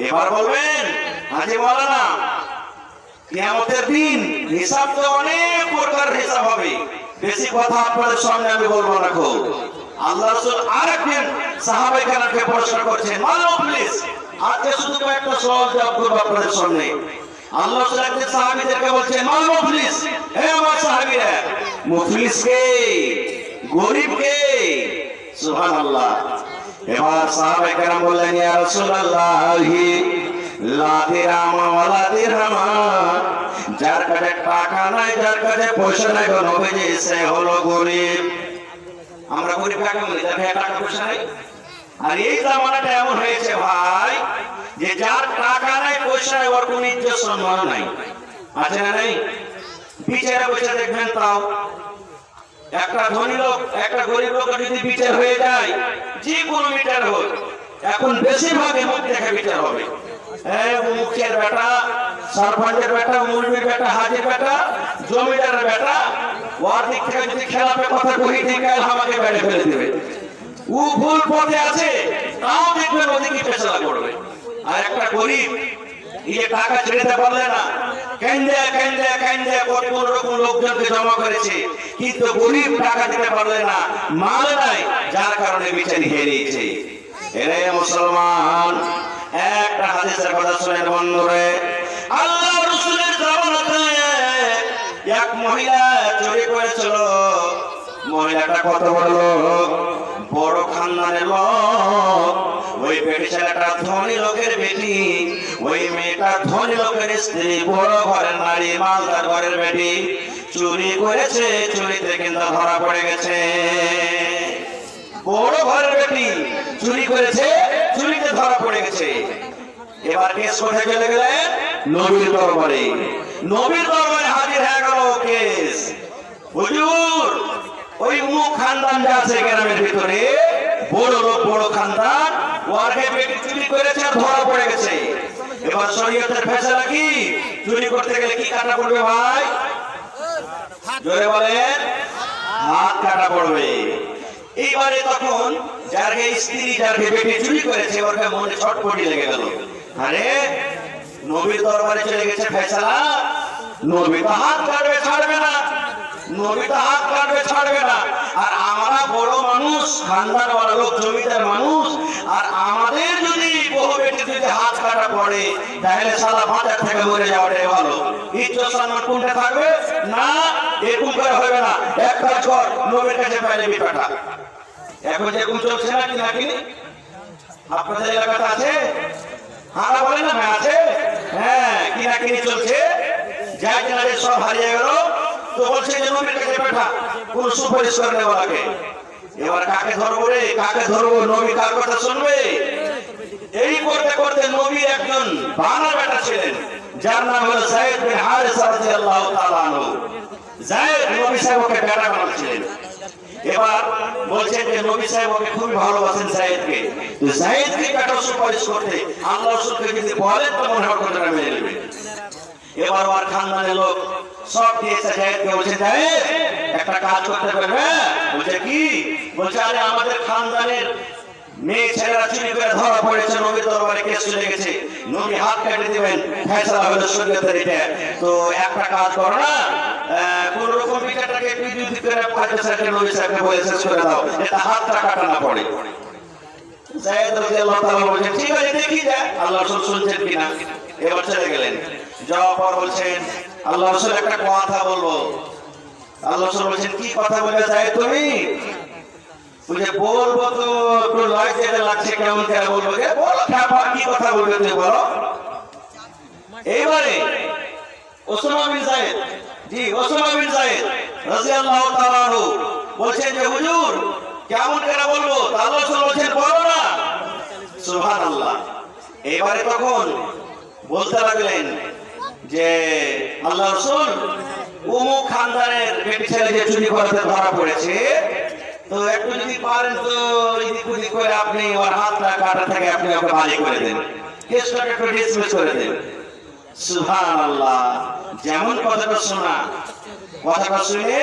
এবার বলবেন হাজি মাওলানা কিয়ামতের দিন হিসাব তো অনেক প্রকার হিসাব হবে, বেশি কথা আপনাদের সামনে আমি বলবো না। খুব আল্লাহ রাসূল আরেকদিন সাহাবায়ে কেরামকে প্রশ্ন করছেন, মালুম প্লিজ, আজকে শুধু একটা সওয়াল জবাব করব আপনাদের সামনে। আল্লাহ রাসূল একদিন সাহাবীদেরকে বলছেন, মালুম প্লিজ, হে আমার সাহাবীরা, মুফলিস কে, গরীব কে? সুবহানাল্লাহ। এবার সাহাবায়ে কেরাম বললেন, ইয়া রাসূলুল্লাহি লা দিরহাম ওয়ালা দিরহামা, যার কাছে টাকা নাই, যার কাছে পয়সা নাই গো নবীজি, সে হলো গরীব। আমরা গরীব কাকে বলি? যার কাছে টাকা পয়সা নাই। আর এই জামানাটা এমন হয়েছে ভাই, যে যার টাকা নাই, পয়সা নাই, ওর কোনো ইজ্জত সম্মান নাই। আছে না নাই? বিচারে বসে দেখবেন, তাও একটা ধনী লোক একটা গরিব লোক যদি বিচার হয়ে যায়, যে কোনো বিচার হোক, এখন বেশিরভাগ মুখ দেখে বিচার হবে। মুখের বেটা, সরপঞ্চের বেটা, মুরবির বেটা, হাজির বেটা, জমিদারের বেটা, ওর দিক থেকে যদি খেলাপে কথা কহি ঠিক আমাকে বেড়ে ফেলে দেবে। ও ভুল পথে আছে, তাও দেখবেন ওদিকে ফেসলা করবে। আর একটা গরিব এই টাকা ছেড়ে পারলে না, কেন্দে কেন্দে কেন্দে কোটি কোন রকম লোকজনকে জমা করেছে, কিন্তু গরিব টাকা দিতে পারলে না, মাল নাই, যার কারণে বিচারি হেরিয়েছে। এরে মুসলমান, একটা হাদিসের কথা শুনেন বন্ধুরে। আল্লাহ রাসূলের জামানাতে এক মহিলা চুরি করেছিল। মহিলাটা কত বড় লোক, বড় খানদানের লোক। ওই বেটি ছেলেটা ধনী লোকের বেটি, ওই মেয়েটা ধনী লোকের স্ত্রী, বড় ঘরের নারী, মালদার ঘরের বেটি। চুরি করেছে, চুরিতে কিন্তু ধরা পড়ে গেছে। বড় ঘরের বেটি চুরি করেছে, চুরিতে ধরা পড়ে গেছে। এবার কেস কোথায় চলে গেলেন? নবীর দরবারে। নবীর দরবারে হাজির হয়ে গেল কেস। হুজুর, ওই মুখ খানদান যা আছে গ্রামের ভিতরে, বড় লোক, বড় খানদান, ওয়ার্ডে বেটি চুরি করেছে, ধরা পড়ে গেছে। এবার শরীয়তের ফয়সালা কি? চুরি করতে গেলে কি কাটা পড়বে ভাই? জোরে বলেন, হাত কাটা পড়বে। এইবারে তখন যার স্ত্রী, যার বেটি চুরি করেছে, ওর মনে ছটপটি লেগে গেল। আরে নবীর দরবারে চলে গেছে ফয়সালা, নবী তো হাত কাটবে, ছাড়বে না। নবী তো হাত কাটবে, ছাড়বে না। আর আমরা বড় মানুষ, খানদানওয়ালা লোক, জমিদার মানুষ, আর আমাদের যদি বহু বেটি যদি হাত কাটা পড়ে, তাহলে সারা বাঁচার থেকে মরে যাওয়াটাই ভালো। ইজ্জত সম্মান কোনটা থাকবে না? এরকম করে হবে না। এক কাজ কর, নবীর কাছে পাইলে বিপাটা। এখন যেরকম চলছে না, কি নাকি আপনাদের এলাকাতে আছে? হারা বলেন না, আছে। হ্যাঁ, কিনাকিনি চলছে, যা কিনারে সব হারিয়ে গেল। তো বলছে যে নবীর কাছে পাঠা, কোন সুপারিশ করে নেওয়াকে। এবার কাকে ধরবো রে, কাকে ধরবো? নবী কার কথা শুনবে? এই করতে করতে নবীর একজন বানার বেটা ছিলেন, যার নাম হলো যায়েদ বিন হারিসা রাদিয়াল্লাহু তাআলা আনহু। যায়েদ নবী সাহেবকে বেটা বানাচ্ছিলেন। এবার বলছেন যে নবী সাহেব ওকে খুবই ভালোবাসেন যায়েদকে। তো যায়েদকে বেটা সুপারিশ করতে আল্লাহ রাসূলকে যদি বলেন, তো মনে হয় কথাটা মেনে নেবে। এবার ওর খানদানের লোক সব দিয়েছে যায়েদকে, বলছে যায়েদ একটা কাজ করতে পারবে? বলছে কি? বলছে আরে আমাদের খানদানের মেয়ে ছেলেরা চুরি করে ধরা পড়েছে, নবীর দরবারে কেস চলে গেছে, নবী হাত কেটে দিবেন, ফয়সালা হলো শরীয়তের এটা। তো একটা কাজ করো না, কোন রকম বিচারটাকে বিদ্যুৎ করে ফায়সালাকে নবী সাহেবকে বলে শেষ করে দাও, এটা হাতটা কাটা না পড়ে। যায়েদ রাদিয়াল্লাহু তাআলা বলেন, ঠিক আছে দেখি যা আল্লাহ রাসূল শুনছেন কিনা। এবার চলে গেলেন। যাওয়ার পর বলছেন, আল্লাহ রাসূল একটা কথা বলবো। আল্লাহ রাসূল বলছেন, কি কথা বলবে যায়েদ তুমি? বলছে বলবো তো একটু লজ্জা লাগছে, কেমন করে বলবো? বলো কি কথা বলবে তুমি বলো। এইবারে ওসামা বিন যায়েদ, জি ওসামা বিন যায়েদ রাদিয়াল্লাহু তাআলা আনহু বলছেন যে হুজুর কেমন করে বলবো? আল্লাহ রাসূল বলছেন বলো না। সুবহানাল্লাহ। এইবারে তখন বলতে লাগলেন যে আল্লাহ রাসূল, অমুক খানদানের বেটি ছেলে যে চুরি করতে ধরা পড়েছে, তো একটু যদি পারেন তো এদিক ওদিক করে আপনি ওর হাতটা কাটা থেকে আপনি ওকে বাড়ি করে দেন, কেসটাকে একটু ডিসমিস করে দেন। সুবহানাল্লাহ। যেমন কথাটা শোনা, কথাটা শুনে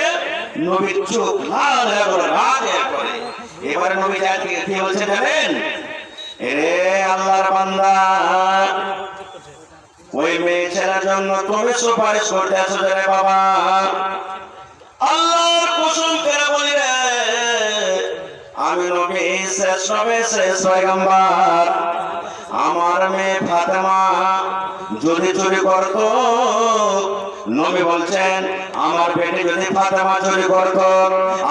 নবীর চোখ লাল হয়ে গেল, রাগ হয়ে পড়ে। এবারে নবী যায়েদকে কি বলছে জানেন? এরে আল্লাহর বান্দা, ওই মেয়ে ছেলের জন্য তুমি সুপারিশ করতে আছো রে বাবা। আল্লাহর কসম করে বলি রে, আমি নবী শেষ নবী শেষ পয়গম্বর। আমার মেয়ে ফাতেমা যদি চুরি করতো, নবী বলছেন আমার বেটি যদি ফাতেমা চুরি করতো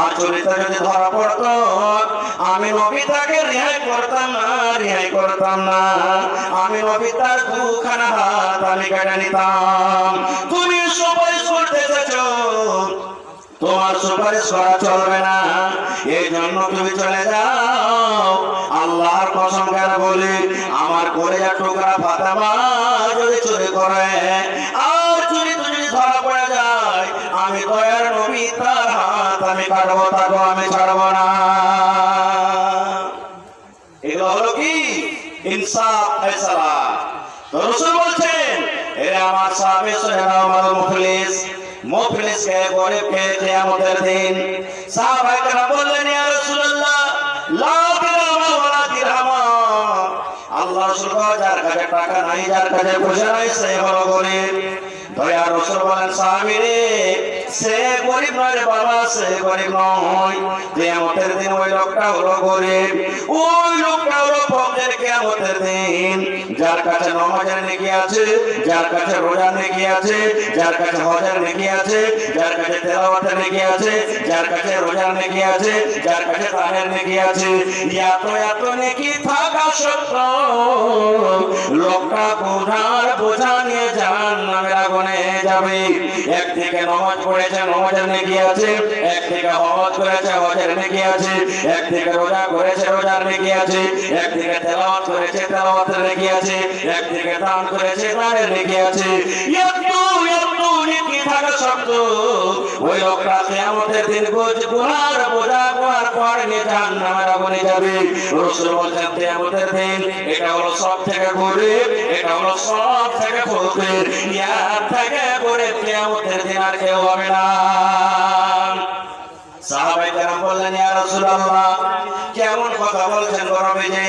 আর চুরিতে যদি ধরা পড়তো, আমি নবী তাকে রেহাই করতাম না, রেহাই করতাম না। আমি নবী তার দুখানা হাত আমি কেটে নিতাম। তুমি সুপারিশ করতে চাইছো, তোমার সুপারিশ করা চলবে না, এই জন্য তুমি চলে যাও। আল্লাহর কসম করে বলি, আমার কলিজার টুকরা ফাতেমা যদি চুরি করে আর চুরি যদি ধরা পড়ে যায়, আমি দয়ার নবী তার হাত আমি কাটবো, তাকে আমি ছাড়বো না। এগুলো হলো কি ইনসাফ ফয়সালা। তো রাসূল বলছেন, এ আমার সাহাবী শুনে আমার মুখলিস, মুফলিসকে গরিবকে কিয়ামতের দিন সাহাবায়ে কেরাম বললেন, ইয়া রাসূলুল্লাহ লা দিরহামা ওয়ালা দিরহামা। আল্লাহ রাসূল যার কাছে টাকা নাই, যার কাছে পয়সা নাই, সে হলো গরিব। দয়া রাসূল বলেন, সাহাবী রে, সে গরিব নয় রে বাবা, সে গরিব নয়। কিয়ামতের দিন ওই লোকটা হলো গরিব, ওই লোকটা হলো ফকির। কিয়ামতের দিন যার কাছে নামাজের নেকি আছে, যার কাছে রোজার নেকি আছে, যার কাছে হজের নেকি আছে, যার কাছে তেলাওয়াতের নেকি আছে, যার কাছে রোজার নেকি আছে, যার কাছে দানের নেকি আছে, এত এত নেকি থাকা সত্ত্বেও লোকটা গুনার বোঝা নিয়ে জাহান্নামের আগুনে যাবে। একদিকে নামাজ পড়েছে, নামাজের নেকি আছে, একদিকে হজ করেছে, হজের নেকি আছে, একদিকে রোজা করেছে, রোজার নেকি আছে, একদিকে তেলাওয়াত করেছে, তেলাওয়াতের নেকি আছে, একদিকে দান করেছে, দানের নেকি আছে। একটু একটু নেকি থাকা সত্ত্বেও ওই লোকটা কিয়ামতের দিন গুনার বোঝা গুনার পর নিয়ে জাহান্নামের আগুনে যাবে। রাসূল বলেন, কিয়ামতের দিন এটা হলো সব থেকে গরিব, এটা হলো সব থেকে ফকির, ইয়ার থেকে গরিব কিয়ামতের দিন আর কেউ হবে না। সাহাবায়ে কেরাম বললেন, ইয়া রাসূলুল্লাহ কেমন কথা বলছেন গো নবীজি?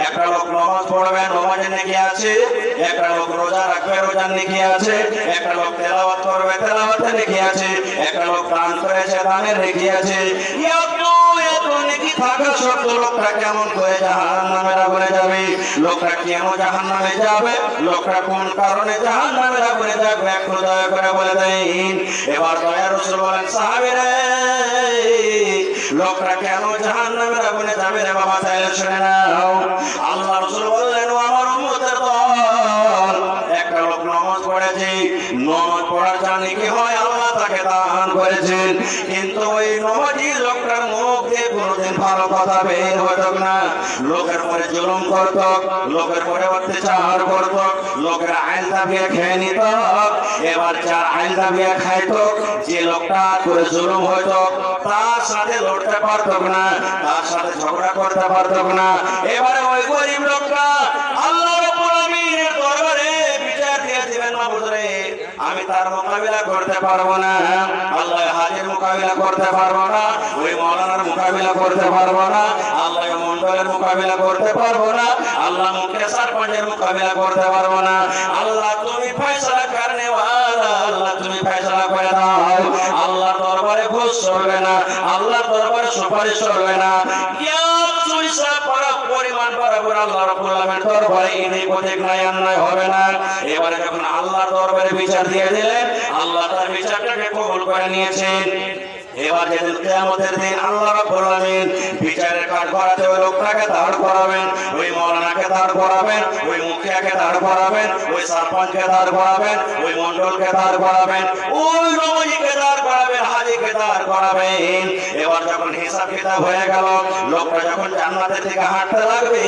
একটা লোক নামাজ পড়বে, নামাজের নেকি আছে, একটা লোক রোজা রাখবে, রোজার নেকি আছে, একটা লোক তেলাওয়াত করবে, তেলাওয়াতের নেকি আছে, একটা লোক দান করেছে, দানের নেকি আছে। এত এত নেকি থাকা সত্ত্বেও লোকটা কেমন করে জাহান্নামের আগুনে যাবে? লোকটা কেন জাহান্নামে যাবে? লোকটা কোন কারণে জাহান্নামের আগুনে যাবে? একটু দয়া করে বলে দেন। এবার দয়া রাসূল বলেন, সাহাবীরা লোকটা কেন জাহান্নামের আগুনে যাবে রে বাবা? তাহলে শুনে নাও। আল্লাহ রাসূল বললেন, ও আমার উম্মতের দল, একটা লোক নামাজ পড়েছে, নামাজ পড়ার জানি কি হয় আল্লাহ তাকে দান করেছেন, কিন্তু ওই নামাজি লোকটার মুখ দিয়ে কোনোদিন ভালো কথা বের হতো না। লোকের পরে জুলুম করত, লোকের পরে অত্যাচার করত, লোকের আইল দাবিয়ে খেয়ে নিত। এবার যার আইল দাবিয়ে খাইতো, যে লোকটা করে জুলুম হইতো, তার সাথে লড়তে পারত না, তার সাথে ঝগড়া করতে পারত না। এবারে ওই গরিব লোকটা আল্লাহ রাব্বুল আলামিনের দরবারে বিচার দিয়ে দিবেন, মাবুদ রে আমি তার মোকাবিলা করতে পারবো না, আল্লাহ হাজির মোকাবিলা করতে পারবো না, ওই মাওলানার মোকাবিলা করতে পারবো না, আল্লাহ মন্ডলের মোকাবিলা করতে পারবো না, আল্লাহ মুখে সারপঞ্চের মোকাবিলা করতে পারবো না। আল্লাহ তুমি ফয়সালা করনে ওয়ালা, আল্লাহ তুমি ফয়সালা করে দাও। আল্লাহ দরবারে ঘুষ চলবে না, আল্লাহ দরবারে সুপারিশ চলবে না। পরিমাণ বরাবর আল্লাহ রাব্বুল আলামিনের দরবারে ইনি প্রত্যেক নাই অন্যায় হবে না। এবারে যখন আল্লাহর দরবারে বিচার দিয়ে দিলেন, আল্লাহ তার বিচারটাকে কবুল করে নিয়েছেন। এবার যেদিন কিয়ামতের দিন আল্লাহ রাব্বুল আলামিন বিচারের কাজ করাতে ওই লোকটাকে দাঁড় করাবেন, ওই মাওলানাকে দাঁড় করাবেন, ওই মুখিয়াকে দাঁড় করাবেন, ওই সরপঞ্চকে দাঁড় করাবেন, ওই মন্ডলকে দাঁড় করাবেন, ওই নবীকে দাঁড় করাবেন, হাজীকে দাঁড় করাবেন। এবার যখন হিসাব কিতাব হয়ে গেল, লোকটা যখন জান্নাতের দিকে হাঁটতে লাগবে,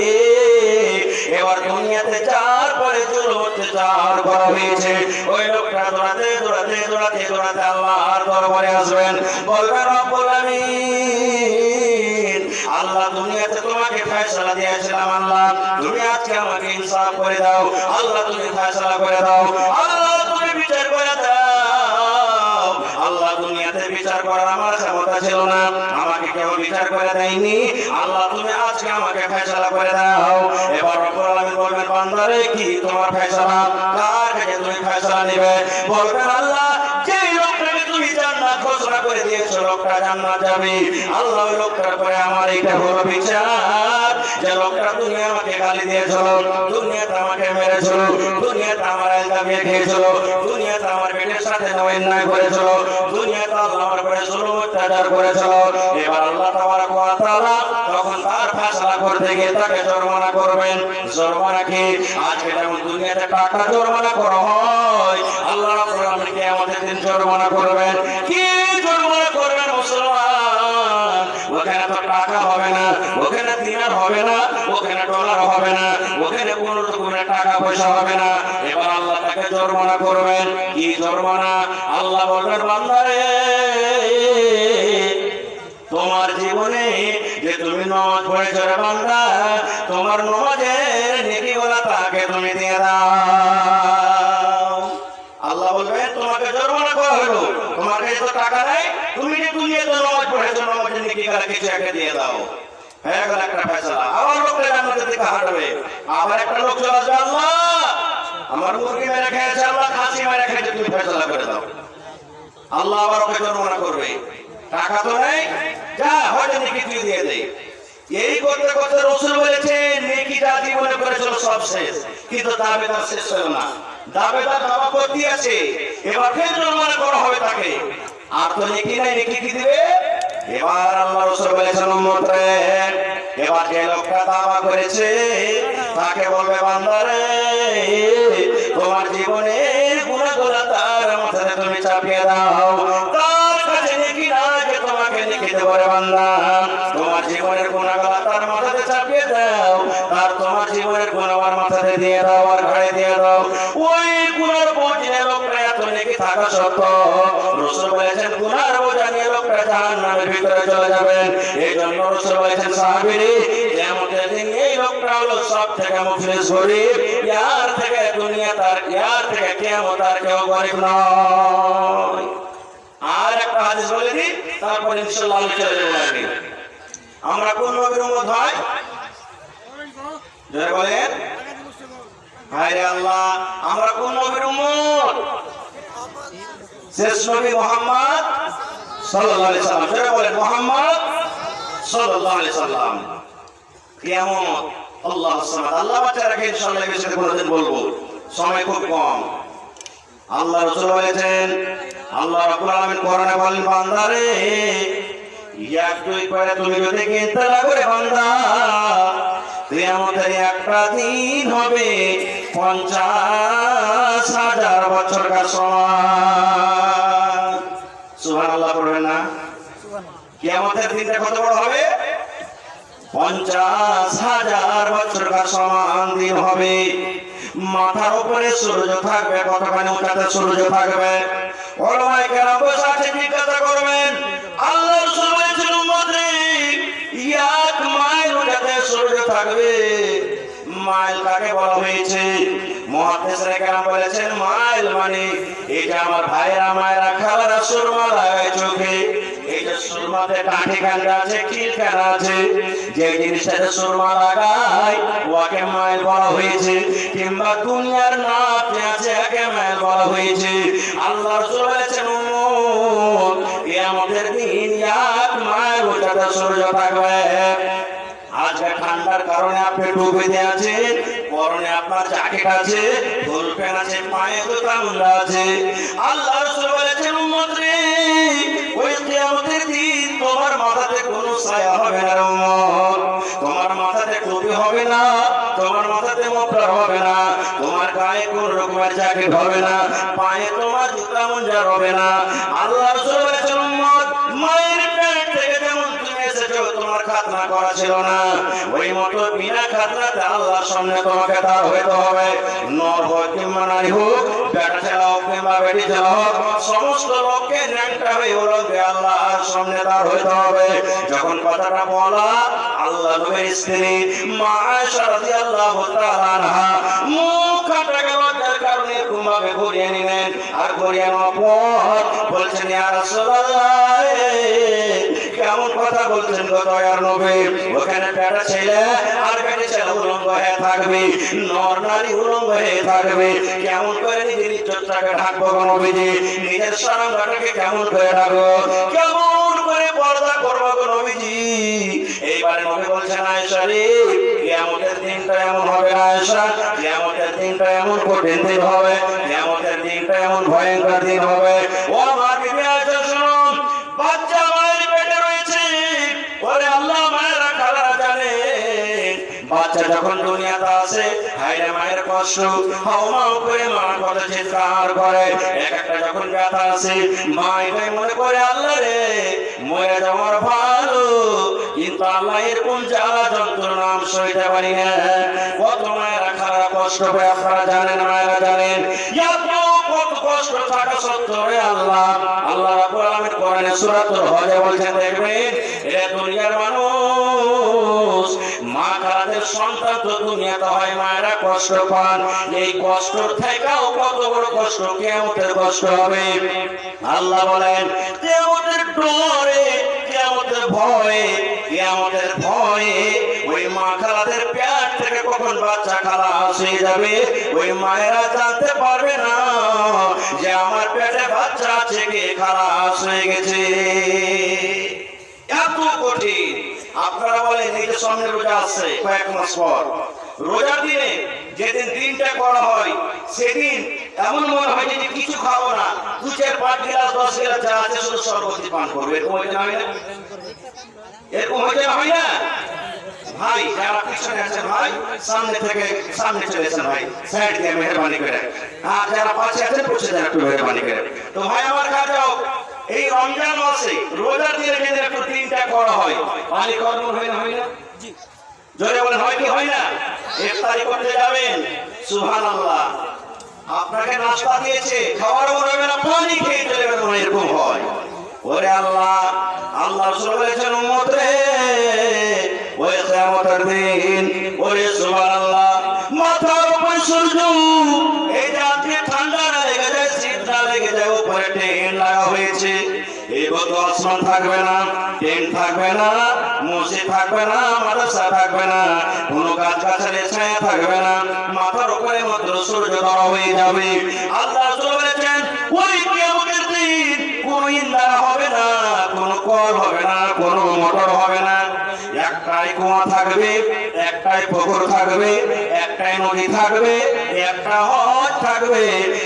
এবার দুনিয়াতে যার পরে জুলুম অত্যাচার করা হয়েছে, ওই লোকটা দৌড়াতে দৌড়াতে দৌড়াতে দৌড়াতে আল্লাহর দরবারে আসবেন, বলবেন রব্বুল আমিন, আল্লাহ দুনিয়াতে তোমাকে ফয়সালা দিয়েছিলাম, আল্লাহ তুমি আজকে আমাকে ইনসাফ করে দাও, আল্লাহ তুমি ফয়সালা করে দাও, আল্লাহ তুমি বিচার করে দাও। আল্লাহ দুনিয়াতে বিচার করার আমার ক্ষমতা ছিল না, আমাকে কেউ বিচার করে দেয়নি। আল্লাহ তুমি আজকে আমাকে ফয়সালা করে দাও। এবার রব্বুল আলামিন বলবেন বান্দারে কি তোমার ফয়সালা, কার কাছে তুমি ফয়সালা নেবে? বলবেন আল্লাহ যেই লোকটাকে তুমি জান্নাত ঘোষণা করে দিয়েছো লোকটা জান্নাত যাবে। আল্লাহ ওই লোকটার পরে আমার এটা হলো বিচার, যে লোকটা তুমি আমাকে গালি দিয়েছিল, দুনিয়াতে আমাকে মেরেছিল, দুনিয়াতে আমার দাবিয়ে খেয়েছিল, দুনিয়াতে আমার পেটের সাথে অন্যায় করেছিল, দুনিয়াতে আল্লাহ আমার উপরে জুলুম অত্যাচার করেছিল। এবার আল্লাহ তাবারক ওয়া তাআলা তখন তার ফয়সালা করতে গিয়ে তাকে জরিমানা করবেন। জরিমানা কি? আজকে যেমন দুনিয়াতে টাকা জরিমানা করা হয়, আল্লাহ রাব্বুল আলামিন কিয়ামতের দিন জরিমানা করবেন। কি জরিমানা করবেন মুসলমান? ওখানে তো টাকা হবে না, ওখানে দিনার হবে না, ওখানে ডলার হবে না, ওখানে কোনো রকমের টাকা পয়সা হবে না। এবার আল্লাহ তাকে জরিমানা করবেন। কি জরিমানা? আল্লাহ বলবেন বান্দারে তোমার জীবনে যে তুমি নামাজ পড়েছো রে বান্দা, তোমার নামাজের নেকিগুলো তাকে তুমি দিয়ে দাও। আল্লাহ বলবে তোমাকে জরিমানা করা হলো, তোমার কাছে তো টাকা নাই, তুমি যে দুনিয়াতে নামাজ পড়েছো নামাজের নেকিগুলো কিছু একটা দিয়ে দাও। হয়ে গেল একটা ফয়সালা। আবার লোকটা জান্নাতের দিকে হাঁটবে। আবার একটা লোক চলে আসবে, আল্লাহ আমার মুরগি মেরে খেয়েছে, আল্লাহ খাসি মেরে খেয়েছে, তুমি ফয়সালা করে দাও। আল্লাহ আবার ওকে জরিমানা করবে। টাকা তো নেই, যা হয়তো নেকি তুই দিয়ে দেয়। এই করতে করতে রাসূল বলেছেন নেকিটা জীবনে করেছিল সব শেষ, কিন্তু দাবিদার শেষ হলো না। দাবিদার দাবা করতে আছে, এবার ফের জরিমানা করা হবে তাকে। আর তো নেকি নাই, নেকি কি দিবে? এবার আল্লাহ রাসূল বলেছেন উম্মতরে এবার যে লোকটা দাবা করেছে তাকে বলবে বান্দারে তোমার জীবনের গুনাহগুলো তার মাথায় তুমি চাপিয়ে দাও। তার কাছে নেকি না যে তোমাকে নেকি দেব রে বান্দা, তোমার জীবনের গুনাহগুলো তার মাথায় চাপিয়ে দাও, আর তোমার জীবনের গুনাহ আমার মাথায় দিয়ে দাও আর ঘাড়ে দিয়ে দাও। ওই গুনার বোঝে লোকটা এত নেকি থাকা সত্ত্বেও রাসূল বলেছেন গুনার বোঝা নিয়ে লোকটা জাহান্নামের ভিতরে চলে যাবেন। এই জন্য রাসূল বলেছেন সাহাবীরা কিয়ামতের দিন এই লোকটা হলো সবথেকে মুফলিস গরীব, ইয়ার থেকে দুনিয়া তার, ইয়ার থেকে কিয়ামত আর কেউ গরীব নয়। আর একটা হাদিস বলে দিই, তারপর ইনশাআল্লাহ আমি চলে যাব। আমরা কোন নবীর উম্মত হয়? জয় বলেন হায়রে আল্লাহ, আমরা কোন নবীর উম্মত? শেষ নবী মুহাম্মদ সাল্লাল্লাহু আলাইহি সাল্লাম। জয় বলেন মুহাম্মদ সাল্লাল্লাহু আলাইহি সাল্লাম। কিয়ামত আল্লাহু সামাদ। আল্লাহ বাচ্চা রাখে ইনশাআল্লাহ এই বিষয়ে কোনদিন বলবো, সময় খুব কম। আল্লাহ রাসূল বলেছেন, আল্লাহ রাব্বুল আলামিন কোরআনে বলেন বান্দারে এক দুই করে তুমি যদি কিনতে লাগবে বান্দা, কিয়ামতের একটা দিন হবে 50,000 বছরকার সমান। সুবহানাল্লাহ পড়বেন না? কিয়ামতের দিনটা কত বড় হবে? 50,000 বছরকার সমান দিন হবে। মাথার উপরে সূর্য থাকবে, কতখানি উঁচাতে সূর্য থাকবে? ওলামায়ে কেরাম বসে আছে জিজ্ঞাসা করবেন, আল্লাহ রাসূল বলেছেন উম্মতরে 1 মাইল উঁচাতে সূর্য থাকবে। মাইল কাকে বলা হয়েছে? মুহাদ্দিসরা কেরাম বলেছেন মাইল মানে এই যে আমার ভাইরা মায়েরা খালারা সুরমা লাগায় চোখে, এই যে সুরমাতে কাঠি কাঁটা আছে, কিল কাঁটা আছে, যে জিনিসটাতে সুরমা লাগায় ওকে মাইল বলা হয়েছে। কিংবা দুনিয়ার নাপে আছে একে মাইল বলা হয়েছে। আল্লাহ রাসূল বলেছেন উম্মত কিয়ামতের দিন 1 মাইল উঁচাতে সূর্য থাকবে। আজকে ঠান্ডার কারণে আপনি টুপিতে আছেন, পরনে আপনার জ্যাকেট আছে, ফুল প্যান্ট আছে, পায়ে জুতা মোজা আছে। আল্লাহ রাসূল বলেছেন উম্মত রে ওই কিয়ামতের দিন তোমার মাথাতে কোনো ছায়া হবে না উম্মত, তোমার মাথাতে টুপি হবে না, তোমার মাথাতে মফলার হবে না, তোমার গায়ে কোনো রকমের জ্যাকেট হবে না, পায়ে তোমার জুতা মোজা হবে না। আল্লাহ রাসূল বলেছেন উম্মত মায়ের পেট থেকে যেমন তুমি এসেছো তোমার খাতনা করা ছিল না, ওই মতো বিনা খাতনাতে আল্লাহর সামনে তোমাকে দাঁড় হইতে হবে। নর হোক কিংবা নারী হোক, বেটা ছেলে হোক কিংবা বেটি ছেলে হোক, সমস্ত লোককে ন্যাংটা হয়ে ওলঙ্গে আল্লাহর সামনে দাঁড় হইতে হবে। যখন কথাটা বলা আল্লাহ নবীর স্ত্রী মা আয়েশা রাদিয়াল্লাহু তাআলা আনহা মুখ কাটা গেল, যার কারণে কুমা ভাবে ঘুরিয়ে নিলেন আর ঘুরিয়ে নেওয়ার পর বলছেন ইয়া রাসূলুল্লাহ কেমন কথা বলছেন গো দয়ার নবী ওখানে পেটে ছেলে আর পেটে ছেলে উলঙ্গ হয়ে থাকবে নর নারী উলঙ্গ হয়ে থাকবে কেমন করে নিজের ইজ্জতটাকে ঢাকবো গো নবীজি নিজের শরমটাকে কেমন করে ঢাকবো কেমন করে পর্দা করবো গো নবীজি এইবারে নবী বলছেন আয়েশা রে কিয়ামতের দিনটা এমন হবে আয়েশা কিয়ামতের দিনটা এমন কঠিন দিন হবে কিয়ামতের দিনটা এমন ভয়ঙ্কর দিন হবে ও আমার বিবি আয়েশা শুনুন বাচ্চা মায়ের পেটে রয়েছে ওরে আল্লাহ মায়েরা খালারা জানে বাচ্চা যখন দুনিয়াতে আসে হায়রে মায়ের কষ্ট হাও মাও করে মা কত চিৎকার করে এক একটা যখন ব্যথা আসে মা এটাই মনে করে আল্লাহ রে মরে যাওয়ার ভালো কিন্তু আল্লাহ এরকম জ্বালা যন্ত্রণা আমি সইতে পারি না কত মায়েরা খারাপ কষ্ট পায় আপনারা জানেন মায়েরা জানেন কত কষ্ট থাকা সত্ত্বেও আল্লাহ আল্লাহ রাব্বুল আলামিন কোরআনে সূরাতুল হজে বলছেন দেখবেন এ দুনিয়ার মানুষ মা খালাদের সন্তান তো দুনিয়াতে হয় মায়েরা কষ্ট পান এই কষ্ট থেকেও কত বড় কষ্ট কিয়ামতের কষ্ট হবে আল্লাহ বলেন কিয়ামতের ডরে কিয়ামতের ভয়ে ওই মা খালাদের পেট থেকে কখন বাচ্চা খালাস হয়ে যাবে ওই মায়েরা জানতে পারবে না যে আমার পেটে বাচ্চা আছে কি খালাস হয়ে গেছে এত কঠিন আপনারা বলেন এই যে সামনে রোজা আছে কয়েক মাস পর রোজার দিনে যেদিন দিনটা করা হয় সেদিন এমন মনে হয় যে কিছু খাবো না 2-4-5 গ্লাস 10 গ্লাস চা আছে শুধু শরবতই পান করবে এরকম হইতে হয় না এরকম হইতে হয় না ভাই যারা পিছনে আছেন ভাই সামনে চলেছেন ভাই সাইড দিয়ে মেহরবানি করে আর যারা পাশে আছেন পৌঁছে যান একটু মেহরবানি করে তো ভাই আমার কাছে যাও এই রমজান মাসে রোজার দিনে যেদিন একটু দিনটা করা হয় পানি কর্ম হয় না জোরে বলেন হয় কি হয় না ইফতারি করতে যাবেন সুবহানাল্লাহ আপনাকে নাস্তা দিয়েছে খাওয়ার মনে হবে না পানি খেয়ে চলে যাবেন এরকম হয় ওরে আল্লাহ রাসূল বলেছেন উম্মত রে ওই কিয়ামতের দিন ওরে সুবহানাল্লাহ মাথার উপর সূর্য এই রাতে ঠান্ডা লেগে যায় শীত লেগে যায় উপরে টেন লাগা হয়েছে এগোতো আসমান থাকবে না টেন থাকবে না মসজিদ থাকবে না মাদ্রাসা থাকবে না কোনো গাছ গাছালি ছায়া থাকবে না মাথার উপরে মাত্র সূর্য ধরা হয়ে যাবে আল্লাহ রাসূল বলেছেন ওই কিয়ামতের দিন কোনো ইন্ধন হবে না কোনো কল হবে না কোনো মোটর হবে না একটাই কুয়া থাকবে একটাই পুকুর থাকবে একটাই নদী থাকবে একটা হজ থাকবে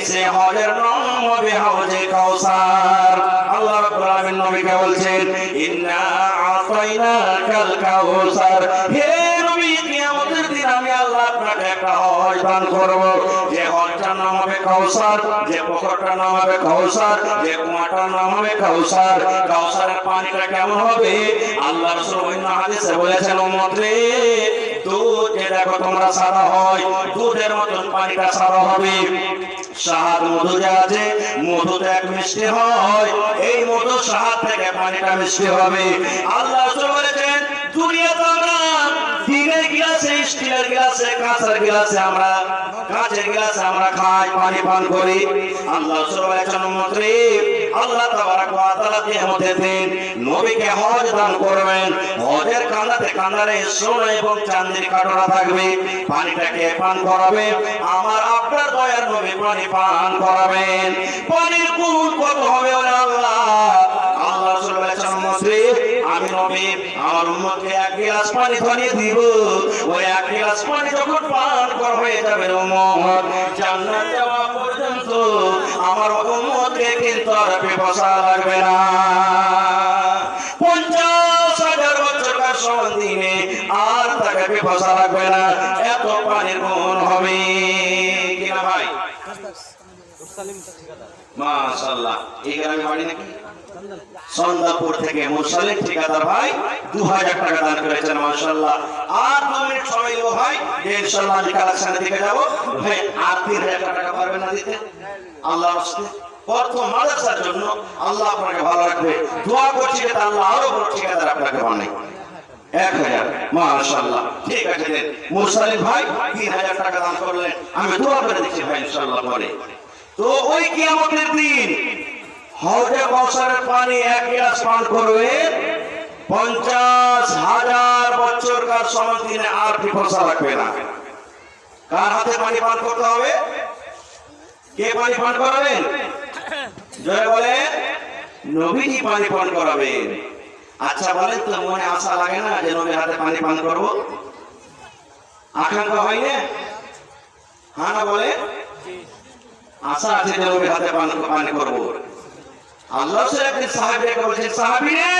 সে হজের নাম হবে হাউজে কাউসার আল্লাহ রাব্বুল আলামিন নবীকে বলছেন ইন্না আতাইনাকাল কাউসার হে নবী কিয়ামতের দিন আমি আল্লাহ আপনাকে একটা হজ দান করব যে হজটার নাম হবে কাউসার যে পুকুরটার নাম হবে কাউসার যে কুয়াটার নাম হবে কাউসার কাউসারের পানিটা কেমন হবে আল্লাহ রাসূল ওই হাদিসে বলেছেন উম্মত রে দুধ দেখো তোমরা সাদা হয় দুধের মতন পানিটা সাদা হবে শাহাদ মধু যে আছে মধুতে এক মিষ্টি হয় এই মধু শাহাদ থেকে পানিটা মিষ্টি হবে আল্লাহ রাসূল বলেছেন দুনিয়াতে আমরা দিনের গ্লাসে স্টিলের গ্লাসে কাঁচের গ্লাসে আমরা খাই পানি পান করি আল্লাহ রাসূল বলেছেন উম্মত রে আল্লাহ তাবারক ওয়া তাআলা কিয়ামতের দিন নবীকে হজ দান করবেন হজের কাঁদারে সোনা এবং চাঁদির কাটরা থাকবে পানিটাকে পান করাবে আমার আপনার দয়ার নবী পানি পান করাবেন পানির গুণ কত হবে আল্লাহ রাসূল বলেছেন উম্মত রে আমি নবী আমার উম্মতকে এক গ্লাস পানি ধরিয়ে দিব ওই এক গ্লাস পানি যখন পান করা হয়ে যাবে উম্মত জান্নাত যাওয়া পর্যন্ত আমার উম্মতকে কিন্তু আর পিপাসা লাগবে না 50,000 বছরকার সমান দিনে আর তাকে পিপাসা লাগবে না এত পানির গুণ হবে কিনা ভাই মাশাআল্লাহ এই গ্রামে বাড়ি নাকি সন্দাপুর থেকে মুসালিম ঠিকাদার ভাই 2000 টাকা দান করেছেন মাশাআল্লাহ আর 2 মিনিট সময় দেব ভাই ইনশাআল্লাহ আমি কালেকশনের দিকে যাব ভাই আর 3000 টাকা পারবেন না দিতে আল্লাহর রাস্তায় প্রথম মাদ্রাসার জন্য আল্লাহ আপনাকে ভালো রাখবে দোয়া করছি যে আল্লাহ আরো বড় ঠিকাদার আপনাকে বানায় 1000 মাশাআল্লাহ ঠিক আছে দেন মুসালিম ভাই 3000 টাকা দান করলেন আমি দোয়া করে দিচ্ছি ভাই ইনশাআল্লাহ পরে তো ওই কিয়ামতের দিন হাউজে কাউসারের পানি এক গ্লাস পান করবে 50,000 বছরকার সমান দিনে আর পিপাসা লাগবে না। কার হাতে পানি পান করতে হবে? কে পানি পান করাবেন? জয় বলেন, নবীজি পানি পান করাবেন। আচ্ছা বলেন তো, মনে আশা লাগে না যে নবীর হাতে পানি পান করব? আকাঙ্ক্ষা হয় না? হ্যাঁ না বলে? আশা আছে যে নবীর হাতে পানি করব। আল্লাহ একদিন সাহাবীকে বলছেন, সাহাবী রে,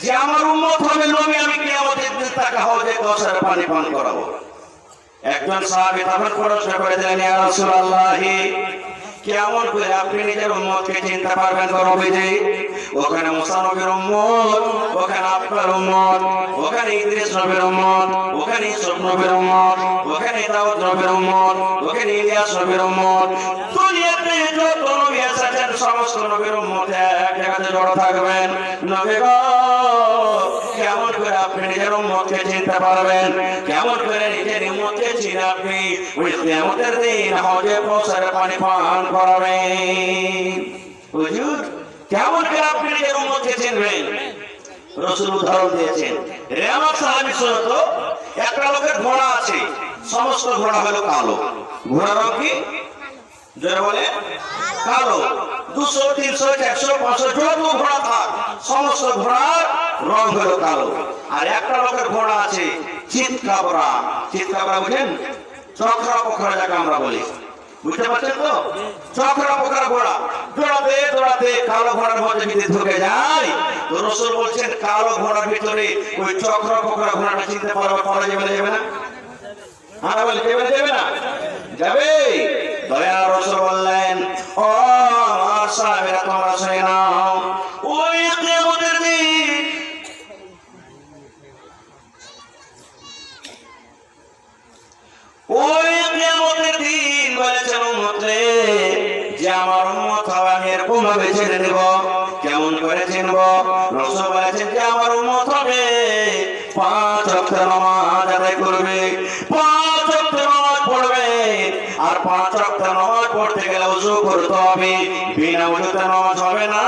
যে আমার উম্মত হবে নবী, আমি কিয়ামতের দিন তাকে হাউজে কাউসারে পানি পান করাবো। একজন সাহাবী তখন প্রশ্ন করে দিলেন, ইয়া রাসূলুল্লাহ, কেমন করে আপনি নিজের উম্মতকে চিনতে পারবেন গো নবীজি? ওখানে মুসা নবীর উম্মত, ওখানে আপনার উম্মত, ওখানে ইদ্রিস নবীর উম্মত, ওখানে ইউসুফ নবীর উম্মত, ওখানে দাউদ নবীর উম্মত, ওখানে ইলিয়াস নবীর উম্মত। দুনিয়াতে যত নবী এসেছেন সমস্ত নবীর উম্মত এক জায়গাতে জড়ো থাকবেন। নবী গো, কেমন করে আপনি নিজের উম্মতকে চিনতে পারবেন? কেমন করে নিজের উম্মতকে চিনে আপনি ওই কিয়ামতের দিন হাউজে কাউসারে পানি পান করাবেন? হুজুর, কেমন করে আপনি নিজের উম্মতকে চিনবেন? রাসূল উদাহরণ দিয়েছেন। রে আমার সাহাবী, শোনো তো, একটা লোকের ঘোড়া আছে, সমস্ত ঘোড়া হলো কালো। ঘোড়ার রং কি? জোরে বলে, কালো। 200, 300, 400, 500 যত ঘোড়া থাক, সমস্ত ঘোড়ার রং হলো কালো। আর একটা লোকের ঘোড়া আছে চিৎকাবরা। চিৎকাবরা বুঝেন? চক্রা পোখরা যাকে আমরা বলি, বুঝতে পারছেন তো? চক্রা পোখরা ঘোড়া দৌড়াতে দৌড়াতে কালো ঘোড়ার মধ্যে যদি ঢুকে যায়, তো রাসূল বলছেন কালো ঘোড়ার ভিতরে ওই চক্রা পোখরা ঘোড়াটা চিনতে পারা যাবে না? হ্যাঁ বলে, যাবে না? যাবে। দয়ার রাসূল বললেন, ও আমার সাহাবীরা, তোমরা শুনে নাও, ওই কিয়ামতের দিন বলেছেন উম্মত রে, যে আমার উম্মত হবে আমি এরকম ভাবে চিনে নেব। কেমন করে চিনব? রাসূল বলেছেন যে আমার উম্মত হবে 5 ওয়াক্ত নামাজ আদায় করবে, 5 ওয়াক্ত নামাজ পড়বে। আর 5 ওয়াক্ত নামাজ পড়তে গেলে ওযু করতে হবে, বিনা ওযুতে নামাজ হবে না।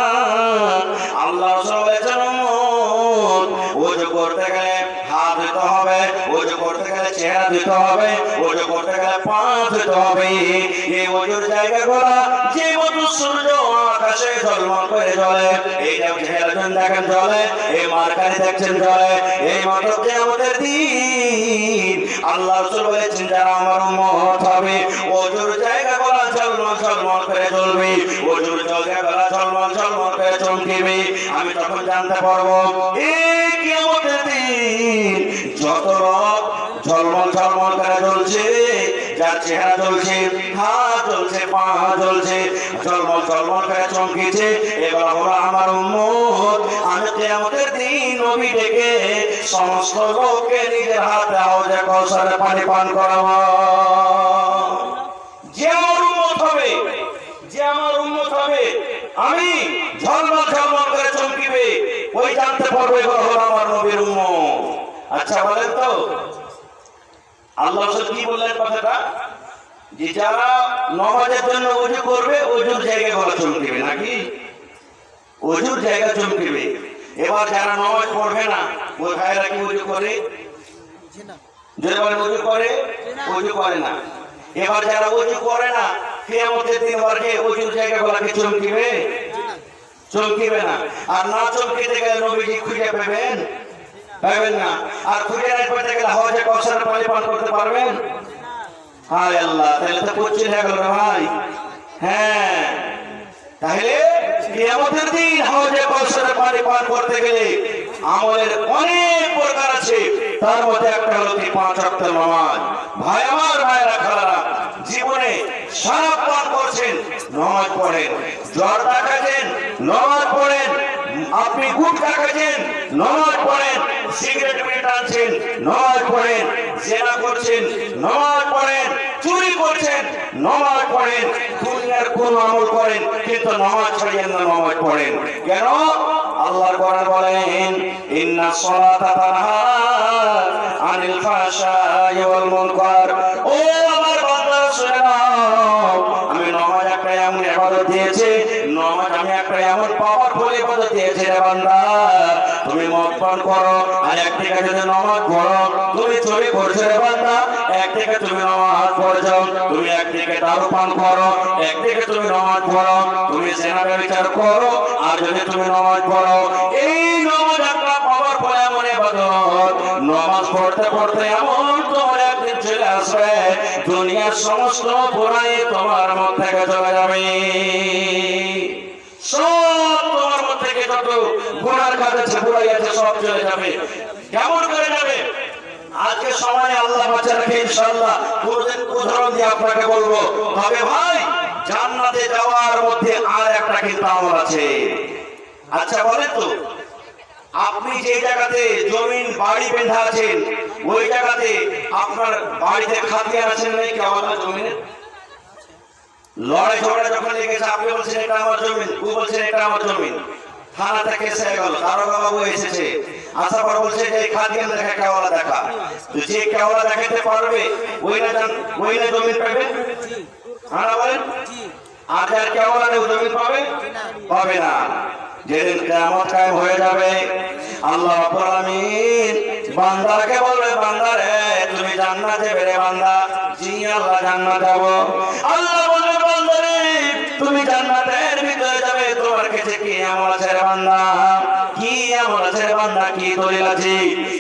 আল্লাহ রাসূল বলেছেন উম্মত ওযু করতে গেলে হাত ধুতে হবে, ওযু করতে গেলে চেহারা ধুতে হবে, ওযু করতে গেলে পা ধুতে হবে। এই ওযুর জায়গাগুলো যে মতো সূর্য আকাশে ঝলমল করে জ্বলে, এই যে হেলাজন দেখেন জ্বলে, এই মার্কারি দেখছেন জ্বলে, এই মতো কিয়ামতের দিন আল্লাহ রাসূল বলেছেন যারা আমার উম্মত হবে ওযুর জায়গাগুলো ঝলমল ঝলমল করে জ্বলবে, ওযুর জায়গাগুলো ঝলমল ঝলমল করে চমকিবে। আমি তখন জানতে পারবো এই কিয়ামতের দিন যত রব ঝলমল ঝলমল করে জ্বলছে, যার চেহারা জ্বলছে, হাত জ্বলছে, পা জ্বলছে, ঝলমল ঝলমল করে চমকিছে, এবার হলো আমার উম্মত। আমি কিয়ামতের দিন নবী ডেকে সমস্ত লোককে নিজের হাতে হাউজে কাউসারে পানি পান করাবো। যে আমার উম্মত হবে, যে আমার উম্মত হবে, আমি ঝলমল ঝলমল করে চমকিবে, ওই জানতে পারবে হলো আমার নবীর উম্মত। আচ্ছা বলেন তো, আল্লাহ রাসূল কি বললেন কথাটা? যে যারা নামাজের জন্য ওযু করবে ওযুর জায়গা গলা চমকিবে, নাকি? ওযুর জায়গা চমকিবে। এবার যারা নামাজ পড়বে না, ওই ভাইরা কি ওযু করে? যারা ওযু করে, ওযু করে না। এবার যারা ওযু করে না, কিয়ামতের দিন ওরকে ওযুর জায়গা গলাকে চমকিবে? চমকিবে না। আর না চমকিতে গেলে নবীজি খুঁজে পাবেন? পাবেন না। আর খুঁজে না পেতে গেলে হাউজে কাউসারের পানি পান করতে পারবেন? হায় আল্লাহ, তাহলে তো কঠিন হয়ে গেল ভাই। হ্যাঁ, তাহলে কিয়ামতের দিন হাউজে কাউসারের পানি পান করতে গেলে আমলের অনেক প্রকার আছে, তার মধ্যে একটা হলো 5 ওয়াক্ত নামাজ। ভাই আমার, ভাইরা খালারা, জীবনে শরাব পান করছেন, নামাজ পড়েন। জ্বর দেখাচ্ছেন, নামাজ পড়েন। আপনি গুটখা খাচ্ছেন, নামাজ পড়েন। সিগারেট বিড়ি টানছেন, নামাজ পড়েন। জেনা করছেন, নামাজ পড়েন। চুরি করছেন, নামাজ পড়েন। দুনিয়ার কোন আমল করেন, কিন্তু নামাজ ছাড়েন না, নামাজ পড়েন। কেন? আল্লাহর কোরআন বলেন, ইন্নাস সালাতা তানহা আনিল ফাহশাই ওয়াল মুনকার। ও আমার বান্দারা শুনে নাও, আমি নামাজ একটা এমন পাওয়ারফুল ইবাদত দিয়েছে রে বান্দা, তুমি মদ পান করো আর একদিকে যদি নামাজ পড়ো, তুমি চুরি করছো রে বান্দা, একদিকে তুমি নামাজ পড়ছো, তুমি একদিকে দারু পান করো, একদিকে তুমি নামাজ পড়ো, তুমি সেনারে বিচার করো আর যদি তুমি নামাজ পড়ো। এই নামাজ একটা পাওয়ারফুল এমন ইবাদত, নামাজ পড়তে পড়তে এমন তোমার একদিন চলে আসবে দুনিয়ার সমস্ত বুরাই তোমার মন থেকে চলে যাবে, সব তোমার মন থেকে যত গুনার কাজ আছে বুরাই আছে সব চলে যাবে। কেমন করে যাবে? আজকে সময় আল্লাহ বাঁচা রাখে ইনশাআল্লাহ কোনদিন উদাহরণ দিয়ে আপনাকে বলবো। তবে ভাই জান্নাতে যাওয়ার মধ্যে আর একটা কিন্তু আমল আছে। আচ্ছা বলেন তো, আপনি যে জায়গাতে জমিন বাড়ি বেঁধে আছেন ওই জায়গাতে আপনার বাড়িতে খাতে আছেন নাই কেওয়ালা জমিনের? লড়াই ঝগড়া যখন লেগেছে আপনি বলছেন এটা আমার জমিন, ও বলছেন এটা আমার জমিন, থানাতে কেস হয়ে গেল, দারোগা বাবু এসেছে, আসার পর বলছে যে খাদিয়ান দেখা কেওয়ালা দেখা, তো যে কেওয়ালা দেখাতে পারবে ওই না জমিন পাবে। হ্যাঁ বলেন, আর যার কেওয়ালা নেই জমিন পাবে না। যেদিন কিয়ামত কায়েম হয়ে যাবে আল্লাহ রাব্বুল আলামিন বান্দাকে বলবে, বান্দা রে তুমি জান্নাতে যাবে রে বান্দা। জি আল্লাহ জান্নাতে যাব। আল্লাহ বলবে, বান্দা রে তুমি জান্নাতের ভিতরে যাবে, তোমার কাছে কি আমল আছে রে বান্দা? কি আমল আছে রে বান্দা? কি দলিল আছে?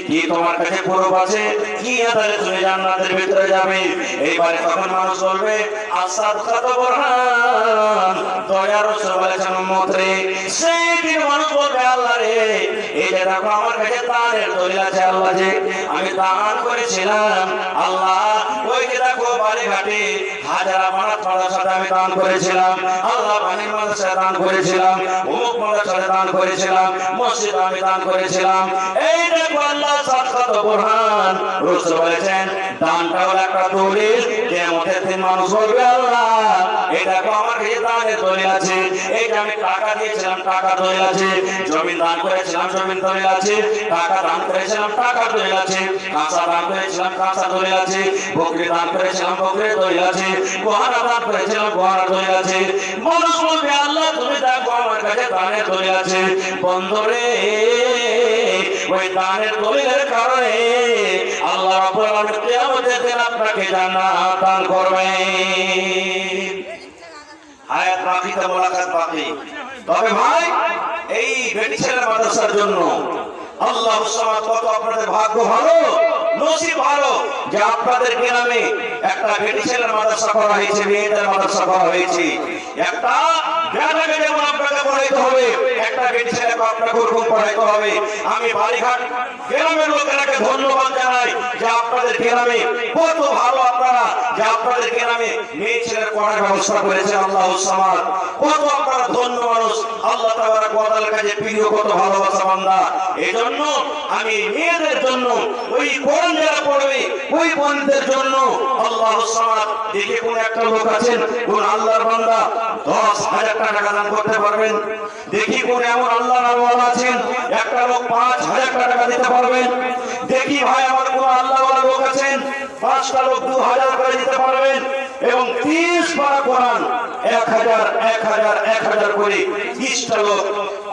কি তোমার কাছে প্রুফ আছে? কি আধারে তুমি জান্নাতের ভিতরে যাবে? এইবারে তখন মানুষ বলবে আসাদকাত বুরহান, দয়ার রাসূল বলেছেন উম্মত রে। সেই দিন মানুষ বলবে আল্লাহ রে এই যে দেখো আমার কাছে দানের দলিল আছে, আল্লাহ যে আমি দান করেছিলাম, আল্লাহ ওই যে দেখো বালিঘাটে হাজারা মাদ্রাসাতে আমি দান করেছিলাম, আল্লাহ বাণী মাদ্রাসায় দান করেছিলাম, অমুক মাদ্রাসায় দান করেছিলাম, মসজিদে আমি দান করেছিলাম। এই দেখো আল্লাহ সাদকাত বুরহান, রাসূল বলেছেন দানটা হলো একটা দলিল। কিয়ামতের দিন মানুষ বলবে আল্লাহ এই দেখো আমার কাছে দানের দলিল আছে, এই যে আমি টাকা দিয়েছিলাম টাকা দলিল আছে, জমিন দান করেছিলাম জমিন দলিল আছে, টাকা দান করেছিলাম টাকা দলিল আছে, কাঁচা দান করেছিলাম কাঁচা দলিল আছে, বকরি দান করেছিলাম বকরি দলিল আছে, গহনা দান করেছিলাম গহনা দলিল আছে। মানুষ বলবে আল্লাহ তুমি দেখো আমার কাছে দানের দলিল আছে। বন্ধুরে ওই দানের দলিলের কারণে আল্লাহ রাব্বুল আলামিন কিয়ামতের দিন আপনাকে জান্নাত দান করবেন। হায়াত বাকিতে মোলাকাত বাকি। তবে ভাই এই বেটি ছেলের মাদ্রাসার জন্য আল্লাহ সামাদ কত আপনাদের ভাগ্য ভালো, নসিব ভালো যে আপনাদের গ্রামে একটা বেটি ছেলের মাদ্রাসা করা হয়েছে, মেয়েদের মাদ্রাসা করা হয়েছে। একটা গ্রামে যেমন আপনাকে পড়াইতে হবে, একটা বেটি ছেলেকে আপনাকে ওরকম পড়াইতে হবে। আমি বালিঘাট গ্রামের লোকেরাকে ধন্যবাদ জানাই যে আপনাদের গ্রামে কত ভালো আপনারা যে আপনাদের গ্রামে মেয়ে ছেলের পড়ার ব্যবস্থা করেছেন। আল্লাহ সামাদ কত আপনারা ধন্য মানুষ, আল্লাহ তাআলার কোয়াদার কাছে প্রিয় কত ভালোবাসা বান্দা। এজন্য আমি মেয়েদের জন্য ওই কোরআন যারা পড়বে ওই বোনদের জন্য আল্লাহ সামাদ দেখে কোন একটা লোক আছেন কোন আল্লাহর বান্দা 10,000 টাকা দান করতে পারবেন? দেখি কোন এমন আল্লাহর ওয়ালা আছেন একটা লোক 5,000 টাকা দিতে পারবেন? দেখি ভাই আমার কোন আল্লাহওয়ালা লোক আছেন 5টা লোক 2,000 করে দিতে পারবেন? এবং 30 পারা কোরআন 1,000 করে 30টা লোক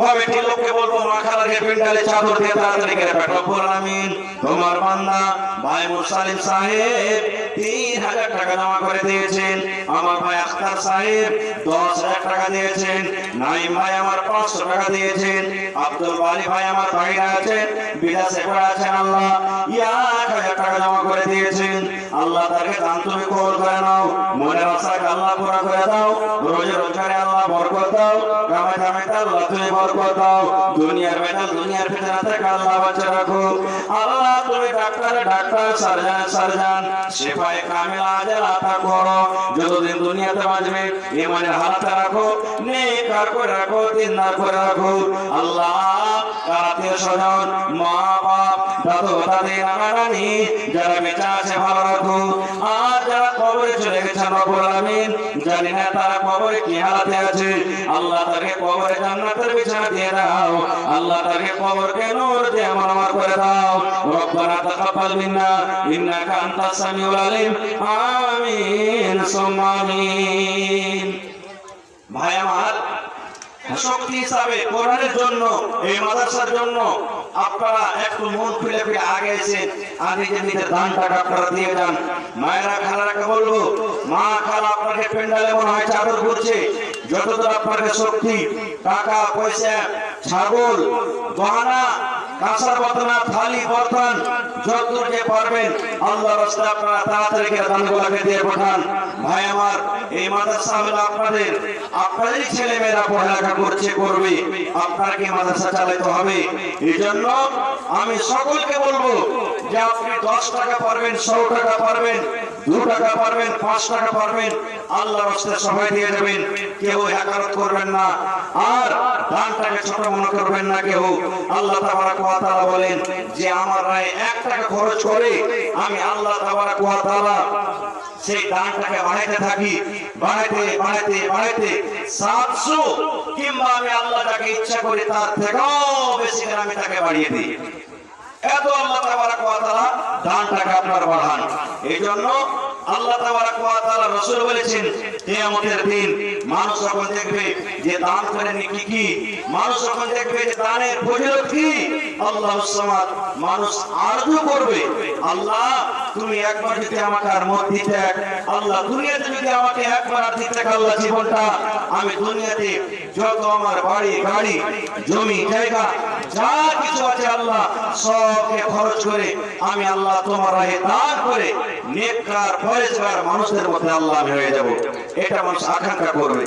কমিটি লোককে বলবো মাথা লাগে পিন্ডালে চাদর দিয়ে তাড়াতাড়ি করে রব্বুল আলামিন তোমার বান্দা ভাই মুসালিম সাহেব 3,000 টাকা জমা করে দিয়েছেন, আমার ভাই আখতার সাহেব 10,000 টাকা দিয়েছেন, নাইম ভাই আমার 500 টাকা দিয়েছেন, আব্দুল ওয়ালি ভাই আমার ভাইরা আছেন বিদেশে পড়ে আছেন, আল্লাহ 1,000 টাকা জমা করে দিয়েছেন। আল্লাহ তাকে দান তুমি কবুল করে নাও, মনের আশাকে আল্লাহ পুরা করে দাও, রোজে রোজারে আল্লাহ বরকত দাও, কামাই কামাইতে আল্লাহ তুমি বরকত দাও, দুনিয়ার মেটাল দুনিয়ার ফিতনা থেকে আল্লাহ বাঁচিয়ে রাখো। আল্লাহ তুমি ডাক্তার সার্জন শিফায়ে কামিল আজল আতা করো, যতদিন দুনিয়াতে বাঁচবে ঈমানের হালাতে রাখো, নেক কাজ করে রাখো, দিনদার করে রাখো। আল্লাহ আত্মীয় স্বজন মা বাপ দাদু দাদি নানা নানি যারা বেঁচে আছে ভালো রাখো, আর যারা কবরে চলে গেছে রব্বুল আলামিন জানি না তারা কবরে কি হালাতে আছে, আল্লাহ তাকে কবরে জান্নাতের বিছানা দিয়ে দাও, আল্লাহ তাকে কবরকে নূর দিয়ে আমার করে দাও। রব্বানা তাকাব্বাল মিন্না ইন্নাকা আনতাস সামিউল আলিম। আমিন সুম্মা আমিন। ভাই আমার শক্তি হিসাবে কোরআনের জন্য, এই মাদ্রাসার জন্য আপনারা একটু মন খুলে খুলে আগে এসে আর নিজের দান টাকা আপনারা দিয়ে যান। মায়েরা খালারাকে বলবো, মা খালা আপনাকে পেন্ডালে মনে হয় চাদর করছে, যতদূর আপনাকে শক্তি, টাকা পয়সা, ছাগল, গহনা, কাঁসার বর্তনা, থালি বর্তন, যতদূর যে পারবেন আল্লাহর রাস্তায় আপনারা তাড়াতাড়ি করে দানগুলোকে দিয়ে পাঠান। ভাই আমার, এই মাদ্রাসা হলো আপনাদেরই ছেলে মেয়েরা পড়ালেখা করবে, আপনাকে মাদ্রাসা চালাতে হবে। এই জন্য আমি সকলকে বলবো যে আপনি 10 টাকা পারবেন, 100 টাকা পারবেন, 2 টাকা পারবেন, 5 টাকা পারবেন, আল্লাহর রাস্তায় সবাই দিয়ে দেবেন। কেউ হ্যাকারত করবেন না, আর দানটাকে ছোট মনে করবেন না কেউ। আল্লাহ তাবারক ওয়া তাআলা বলেন যে আমার রায় 1 টাকা খরচ করে আমি আল্লাহ তাবারক ওয়া তাআলা সেই দানটাকে বাড়াইতে থাকি, বাড়াইতে 700 কিংবা আমি আল্লাহ যাকে ইচ্ছা করি তার থেকেও বেশি করে আমি তাকে বাড়িয়ে দিই। এত আল্লাহ তাবারক ওয়া তাআলা দানটাকে আপনার বাড়ান। এই জন্য আল্লাহ তাবারক ওয়া তাআলা রাসূল বলেছেন কিয়ামতের দিন মানুষ যখন দেখবে যে দান করেন কি, মানুষ যখন দেখবে যে দানের ফজিলত কি, আল্লাহুস সামাদ, মানুষ আরজু করবে, আল্লাহ তুমি একবার যদি আমাকে আর মত দিতে, আল্লাহ দুনিয়াতে যদি আমাকে একবার আর দিতে, আল্লাহ জীবনটা আমি দুনিয়াতে যত আমার বাড়ি গাড়ি জমি জায়গা যা কিছু আছে আল্লাহ সবকে খরচ করে আমি আল্লাহ তোমার রাহে দান করে নেককার পরেজগার মানুষদের মধ্যে আল্লাহ আমি হয়ে যাব। এটা মানুষ আকাঙ্ক্ষা করবে।